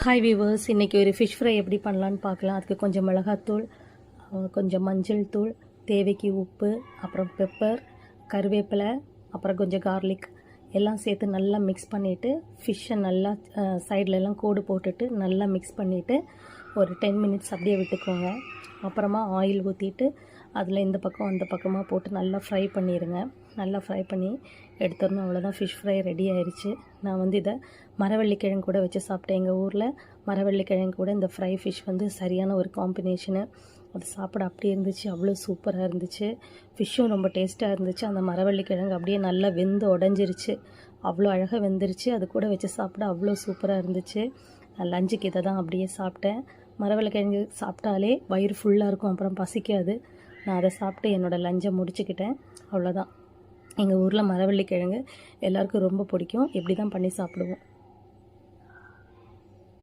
Hi viewers, இன்றைக்கி ஒரு fish fry எப்படி பண்ணலான்னு பார்க்கலாம். அதுக்கு கொஞ்சம் மிளகாத்தூள், கொஞ்சம் மஞ்சள் தூள், தேவைக்கு உப்பு, அப்புறம் பெப்பர், கருவேப்பிலை, அப்புறம் கொஞ்சம் கார்லிக் எல்லாம் சேர்த்து நல்லா மிக்ஸ் பண்ணிவிட்டு ஃபிஷ்ஷை நல்லா சைட்லலாம் கோடு போட்டுட்டு நல்லா மிக்ஸ் பண்ணிவிட்டு ஒரு 10 மினிட்ஸ் அப்படியே விட்டுக்கோங்க. அப்புறமா ஆயில் ஊற்றிட்டு அதில் இந்த பக்கம் அந்த பக்கமாக போட்டு நல்லா ஃப்ரை பண்ணிடுங்க. நல்லா ஃப்ரை பண்ணி எடுத்துடணும். அவ்வளோதான், ஃபிஷ் ஃப்ரை ரெடி ஆயிடுச்சு. நான் இதை மரவள்ளிக்கிழங்கு கூட வச்சு சாப்பிட்டேன். எங்கள் ஊரில் மரவள்ளிக்கிழங்கு கூட இந்த ஃப்ரை ஃபிஷ் சரியான ஒரு காம்பினேஷனு. அது சாப்பிட அப்படியே இருந்துச்சு, அவ்வளோ சூப்பராக இருந்துச்சு. ஃபிஷ்ஷும் ரொம்ப டேஸ்ட்டாக இருந்துச்சு. அந்த மரவள்ளிக்கிழங்கு அப்படியே நல்லா வெந்து உடஞ்சிருச்சு, அவ்வளோ அழகாக வெந்துருச்சு. அது கூட வச்சு சாப்பிட அவ்வளோ சூப்பராக இருந்துச்சு. நான் லஞ்சுக்கு இதை தான் அப்படியே சாப்பிட்டேன். மரவள்ளிக்கிழங்கு சாப்பிட்டாலே வயிறு ஃபுல்லாக இருக்கும், அப்புறம் பசிக்காது. நான் அதை சாப்பிட்டு என்னோடய லஞ்சை முடிச்சுக்கிட்டேன். அவ்வளோதான். எங்கள் ஊரில் மரவள்ளிக்கிழங்கு எல்லாருக்கும் ரொம்ப பிடிக்கும். இப்படி தான் பண்ணி சாப்பிடுவோம்.